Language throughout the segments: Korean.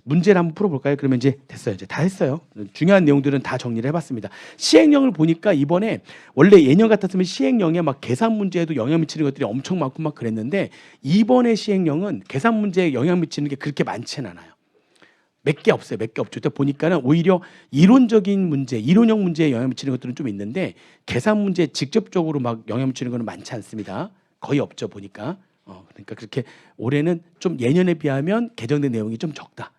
문제를 한번 풀어볼까요? 그러면 이제 됐어요. 이제 다 했어요. 중요한 내용들은 다 정리를 해봤습니다. 시행령을 보니까 이번에 원래 예년 같았으면 시행령에 막 계산 문제에도 영향 미치는 것들이 엄청 많고 막 그랬는데 이번에 시행령은 계산 문제에 영향 미치는 게 그렇게 많지는 않아요. 몇 개 없어요. 몇 개 없죠. 보니까는 오히려 이론적인 문제, 이론형 문제에 영향 미치는 것들은 좀 있는데 계산 문제에 직접적으로 막 영향 미치는 것은 많지 않습니다. 거의 없죠. 보니까. 그러니까 그렇게 올해는 좀 예년에 비하면 개정된 내용이 좀 적다.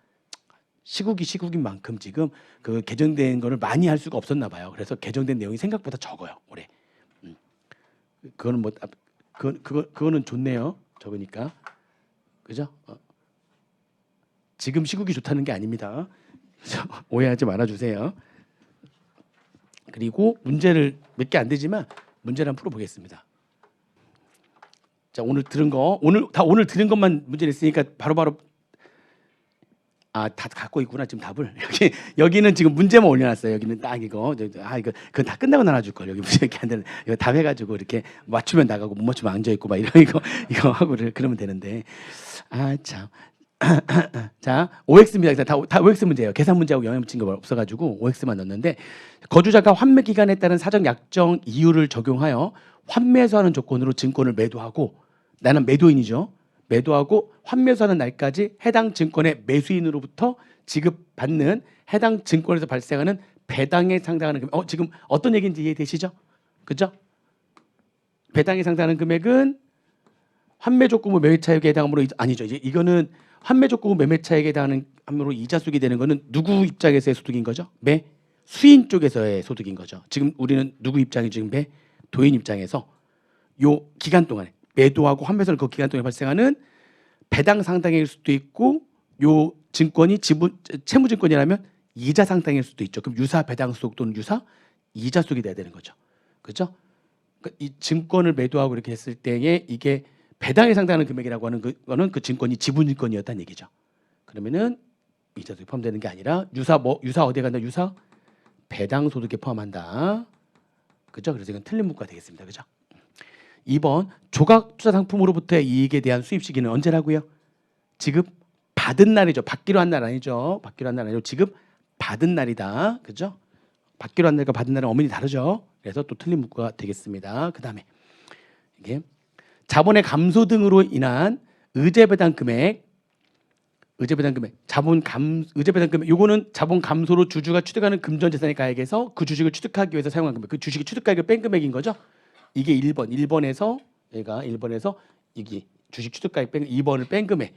시국인 만큼 지금 그 개정된 거를 많이 할 수가 없었나 봐요. 그래서 개정된 내용이 생각보다 적어요. 올해. 그거는 뭐 그거는 좋네요. 적으니까. 그죠? 지금 시국이 좋다는 게 아닙니다. 오해하지 말아주세요. 그리고 문제를 몇 개 안 되지만 문제를 한번 풀어보겠습니다. 자, 오늘 들은 것만 문제 냈으니까 바로바로 다 갖고 있구나 지금 답을. 여기는 지금 문제만 올려놨어요. 여기는 딱 이거 그건 다 끝나고 나눠줄 걸. 여기 문제 이렇게 안 되는 이거 답 해가지고 이렇게 맞추면 나가고 못 맞추면 앉아 있고 막 이거 하고 그러면 되는데 참. 자, OX입니다. 다 OX 문제예요. 계산 문제하고 영향 미친 거 없어가지고 OX만 넣었는데 거주자가 환매 기간에 따른 사적 약정 이유를 적용하여 환매수하는 조건으로 증권을 매도하고 나는 매도인이죠. 매도하고 환매수하는 날까지 해당 증권의 매수인으로부터 지급받는 해당 증권에서 발생하는 배당에 상당하는 금액. 지금 어떤 얘기인지 이해되시죠? 그죠? 배당에 상당하는 금액은 환매 조건부 매매 차익에 해당하므로 아니죠. 이거는 환매 조건부 매매 차익에 해당하므로 이자소득이 되는 거는 누구 입장에서의 소득인 거죠? 매수인 쪽에서의 소득인 거죠. 지금 우리는 누구 입장이 지금 매도인 입장에서 요 기간 동안에 매도하고 환매선을 그 기간 동안에 발생하는 배당 상당일 수도 있고 요 증권이 채무증권이라면 이자 상당일 수도 있죠. 그럼 유사 배당 소득 또는 유사 이자 소득이 돼야 되는 거죠. 그렇죠? 그러니까 이 증권을 매도하고 이렇게 했을 때에 이게 배당에 상당하는 금액이라고 하는 거는 그 증권이 지분증권이었다는 얘기죠. 그러면은 이자 소득이 포함되는 게 아니라 유사 어디에 간다? 유사 배당 소득에 포함한다. 그죠? 그래서 이건 틀린 문구가 되겠습니다. 그죠? 2번 조각 투자 상품으로부터의 이익에 대한 수입 시기는 언제라고요? 지급 받은 날이죠. 받기로 한 날 아니죠. 받기로 한 날 아니고 지급 받은 날이다. 그죠? 받기로 한 날과 받은 날은 어머니 다르죠. 그래서 또 틀린 문구가 되겠습니다. 그다음에 이게 자본의 감소 등으로 인한 의제 배당 금액, 요거는 자본 감소로 주주가 취득하는 금전 재산의 가액에서 그 주식을 취득하기 위해서 사용한 금액, 그 주식의 취득 가액을 뺀 금액인 거죠. 이게 1번에서 이게 주식 취득 가액 뺀 2번을 뺀 금액을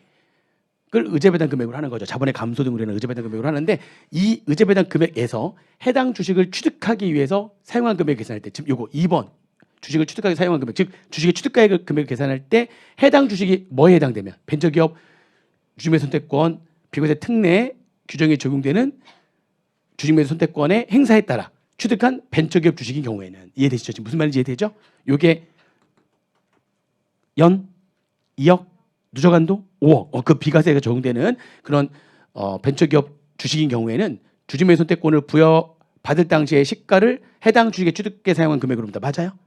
의제 배당 금액으로 하는 거죠. 자본의 감소 등으로 인한 의제 배당 금액으로 하는데 이 의제 배당 금액에서 해당 주식을 취득하기 위해서 사용한 금액을 계산할 때 지금 요거 2번 주식을 취득하기 위해서 사용한 금액, 즉 주식의 취득 가액 금액을 계산할 때 해당 주식이 뭐에 해당되면 벤처기업 주식매수 선택권 비과세 특례 규정에 적용되는 주식매수 선택권의 행사에 따라 취득한 벤처기업 주식인 경우에는 이해되시죠? 지금 무슨 말인지 이해되죠? 요게 연 2억 누적한도 5억 그 비과세가 적용되는 그런 벤처기업 주식인 경우에는 주식매수 선택권을 부여받을 당시의 시가를 해당 주식의 취득에 사용한 금액으로입니다. 맞아요?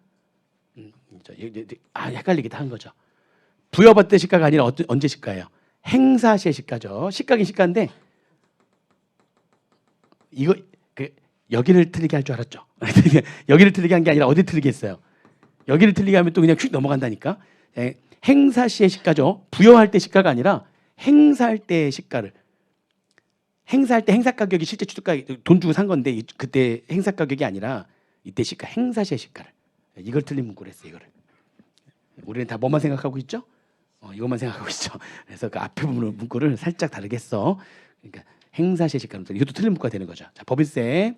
헷갈리기도 한 거죠. 부여받을 때 시가가 아니라 언제 시가예요? 행사 시의 시가죠. 시가긴 시가인데 이거 여기를 틀리게 할 줄 알았죠. 여기를 틀리게 한 게 아니라 어디 틀리게 했어요? 여기를 틀리게 하면 또 그냥 휙 넘어간다니까. 행사 시의 시가죠. 부여할 때 시가가 아니라 행사할 때의 시가를. 행사할 때 행사 가격이 실제 취득 가격 돈 주고 산 건데 그때 행사 가격이 아니라 이때 시가 행사 시의 시가를. 이걸 틀린 문구를 했어요. 이거를. 우리는 다 뭐만 생각하고 있죠? 이것만 생각하고 있죠. 그래서 그 앞에 부분 문구를 살짝 다르게 했어. 그러니까 행사 시의 시가는 이것도 틀린 문구가 되는 거죠. 자, 법인세.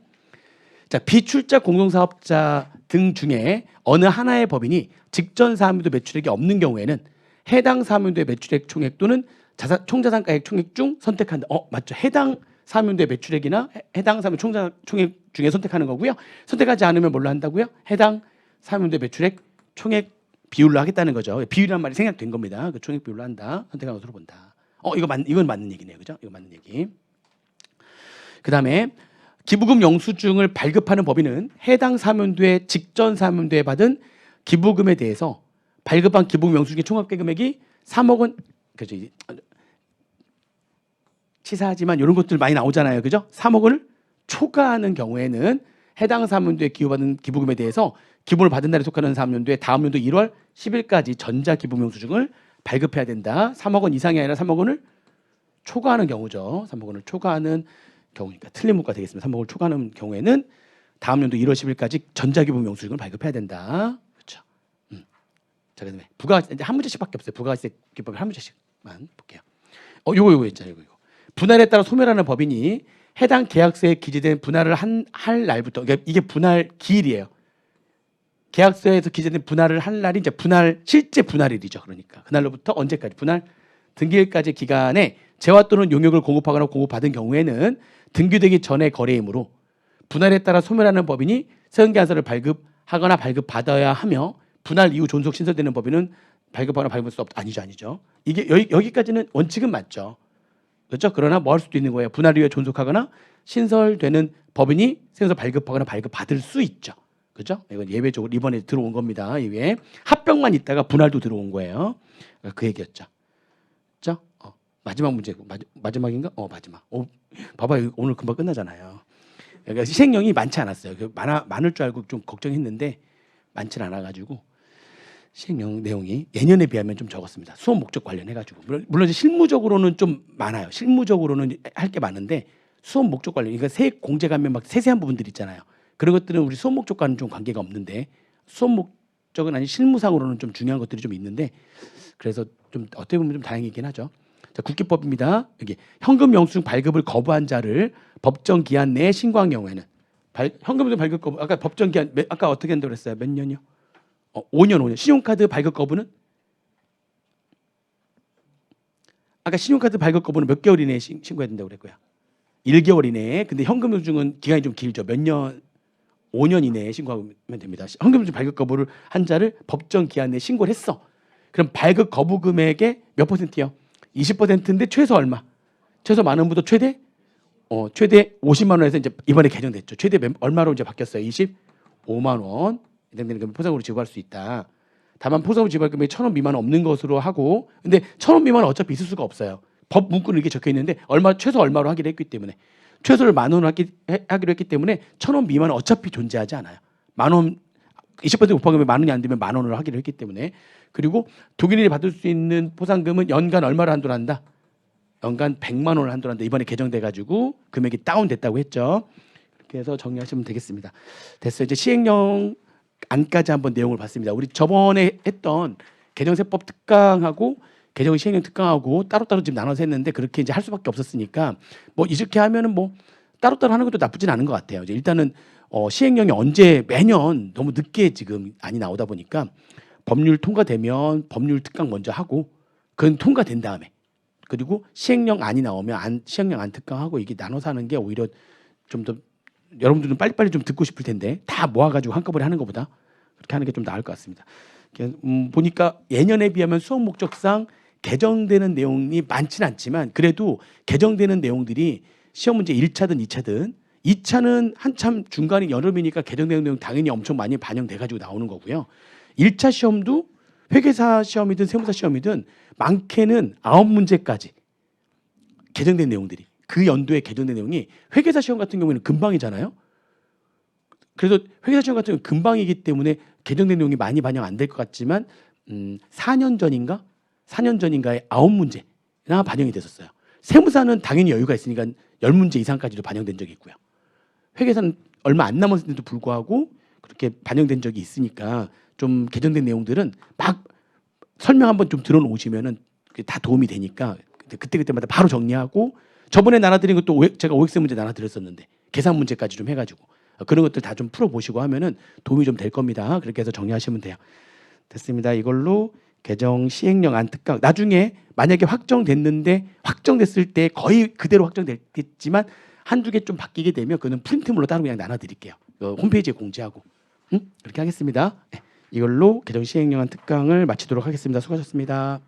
자, 비출자 공동사업자 등 중에 어느 하나의 법인이 직전 사업도 매출액이 없는 경우에는 해당 사업도의 매출액 총액 또는 총자산가액 총액 중 선택한다. 맞죠? 해당 사업도의 매출액이나 해당 사업 총액 중에 선택하는 거고요. 선택하지 않으면 뭘로 한다고요? 해당 사업도의 매출액 총액 비율로 하겠다는 거죠. 비율이란 말이 생략된 겁니다. 그 총액 비율로 한다. 선택한 것으로 본다. 이건 맞는 얘기네요. 그죠? 이거 맞는 얘기. 그다음에 기부금 영수증을 발급하는 법인은 해당 사면도에 직전 사면도에 받은 기부금에 대해서 발급한 기부금 영수증의 총합계 금액이 3억 원, 그죠? 치사하지만 이런 것들 많이 나오잖아요. 그죠? 3억 원을 초과하는 경우에는 해당 사업연도에 기부받은 기부금에 대해서 기부를 받은 날에 속하는 사업연도에 다음 연도 1월 10일까지 전자기부명수증을 발급해야 된다. 3억 원 이상이 아니라 3억 원을 초과하는 경우죠. 3억 원을 초과하는 경우니까 틀린 문구가 되겠습니다. 3억 원을 초과하는 경우에는 다음 연도 1월 10일까지 전자기부명수증을 발급해야 된다. 그렇죠. 자, 그다음에 부가세 이제 한 문제씩밖에 없어요. 부가세 기법을 한 문제씩만 볼게요. 요거 있잖아요. 이거. 분할에 따라 소멸하는 법인이 해당 계약서에 기재된 분할을 할 날부터, 그러니까 이게 분할 기일이에요. 계약서에서 기재된 분할을 할 날이 이제 실제 분할일이죠. 그러니까 그날로부터 언제까지 분할 등기일까지 기간에 재화 또는 용역을 공급하거나 공급받은 경우에는 등기되기 전의 거래이므로 분할에 따라 소멸하는 법인이 세금계산서를 발급하거나 발급받아야 하며 분할 이후 존속 신설되는 법인은 발급하거나 발급할 수 없다. 아니죠. 이게 여기까지는 원칙은 맞죠. 그렇죠? 그러나 뭐 할 수도 있는 거예요. 분할 이후에 존속하거나 신설되는 법인이 세금서 발급하거나 발급받을 수 있죠. 그렇죠? 이건 예외적으로 이번에 들어온 겁니다. 이외에 합병만 있다가 분할도 들어온 거예요. 그 얘기였죠. 그렇죠? 마지막 문제고 마지막인가? 마지막. 봐봐요. 오늘 금방 끝나잖아요. 그러니까 시행령이 많지 않았어요. 많을 줄 알고 좀 걱정했는데 많지는 않아가지고 시행령 내용이 예년에 비하면 좀 적었습니다. 수업 목적 관련해가지고 물론 이제 실무적으로는 좀 많아요. 실무적으로는 할 게 많은데 수업 목적 관련, 그러니까 세액 공제 가면 막 세세한 부분들 있잖아요. 그런 것들은 우리 수업 목적과는 좀 관계가 없는데 수업 목적은 아닌 실무상으로는 좀 중요한 것들이 좀 있는데 그래서 좀 어떻게 보면 좀 다행이긴 하죠. 자, 국기법입니다. 여기 현금 영수증 발급을 거부한 자를 법정 기한 내에 신고한 경우에는 현금 영수증 발급 거부 아까 법정 기한 아까 어떻게 한다고 그랬어요? 몇 년이요? 5년. 신용카드 발급 거부는 아까 신용카드 발급 거부는 몇 개월 이내에 신고해야 된다고 그랬고요. 1개월 이내에. 근데 현금 영수증은 기간이 좀 길죠. 몇 년? 5년 이내에 신고하면 됩니다. 현금 영수증 발급 거부를 한 자를 법정 기한 내에 신고를 했어. 그럼 발급 거부 금액의 몇 %요? 20%인데 최소 얼마? 최소 만원부터 최대 50만 원에서 이제 이번에 개정됐죠. 최대 얼마로 이제 바뀌었어요? 25만 원. 해당되는 금액 포상으로 지급할 수 있다. 다만 포상으로 지급할 금액이 1,000원 미만은 없는 것으로 하고, 근데 1,000원 미만은 어차피 있을 수가 없어요. 법 문구는 이렇게 적혀 있는데 최소 얼마로 하기로 했기 때문에 최소를 10,000원으로 하기로 했기 때문에 1,000원 미만은 어차피 존재하지 않아요. 10,000원 20% 곱하면 10,000원이 안 되면 10,000원으로 하기로 했기 때문에. 그리고 독일인이 받을 수 있는 포상금은 연간 얼마를 한도로 한다? 연간 100만 원을 한도로 한다. 이번에 개정돼 가지고 금액이 다운됐다고 했죠. 그렇게 해서 정리하시면 되겠습니다. 됐어요. 이제 시행령 안까지 한번 내용을 봤습니다. 우리 저번에 했던 개정세법 특강하고 개정 시행령 특강하고 따로따로 지금 나눠서 했는데 그렇게 이제 할 수밖에 없었으니까 뭐 이렇게 하면은 뭐 따로따로 하는 것도 나쁘진 않은 것 같아요. 이제 일단은 시행령이 언제 매년 너무 늦게 지금 안이 나오다 보니까 법률 통과되면 법률 특강 먼저 하고 그건 통과된 다음에 그리고 시행령 안이 나오면 시행령 안 특강하고 이게 나눠서 하는 게 오히려 좀 더 여러분들은 빨리빨리 좀 듣고 싶을 텐데 다 모아가지고 한꺼번에 하는 것보다 그렇게 하는 게 좀 나을 것 같습니다. 보니까 예년에 비하면 수업 목적상 개정되는 내용이 많지는 않지만 그래도 개정되는 내용들이 시험 문제 1차든 2차든 2차는 한참 중간이 여름이니까 개정되는 내용 당연히 엄청 많이 반영돼 가지고 나오는 거고요. 1차 시험도 회계사 시험이든 세무사 시험이든 많게는 9문제까지 개정된 내용들이 그 연도에 개정된 내용이 회계사 시험 같은 경우에는 금방이잖아요. 그래서 회계사 시험 같은 경우는 금방이기 때문에 개정된 내용이 많이 반영 안 될 것 같지만 4년 전인가에 9문제나 반영이 됐었어요. 세무사는 당연히 여유가 있으니까 10문제 이상까지도 반영된 적이 있고요. 회계사는 얼마 안 남았는데도 불구하고 그렇게 반영된 적이 있으니까 좀 개정된 내용들은 막 설명 한번 좀 들어놓으시면은 다 도움이 되니까 그때마다 바로 정리하고 저번에 나눠드린 것도 제가 OX 문제 나눠드렸었는데 계산 문제까지 좀 해가지고 그런 것들 다 좀 풀어보시고 하면은 도움이 좀 될 겁니다. 그렇게 해서 정리하시면 돼요. 됐습니다. 이걸로 개정 시행령 안 특강 나중에 만약에 확정됐을 때 거의 그대로 확정됐지만 한두 개 좀 바뀌게 되면 그거는 프린트물로 따로 그냥 나눠드릴게요. 홈페이지에 공지하고 그렇게 하겠습니다. 네, 이걸로 개정 시행령 안 특강을 마치도록 하겠습니다. 수고하셨습니다.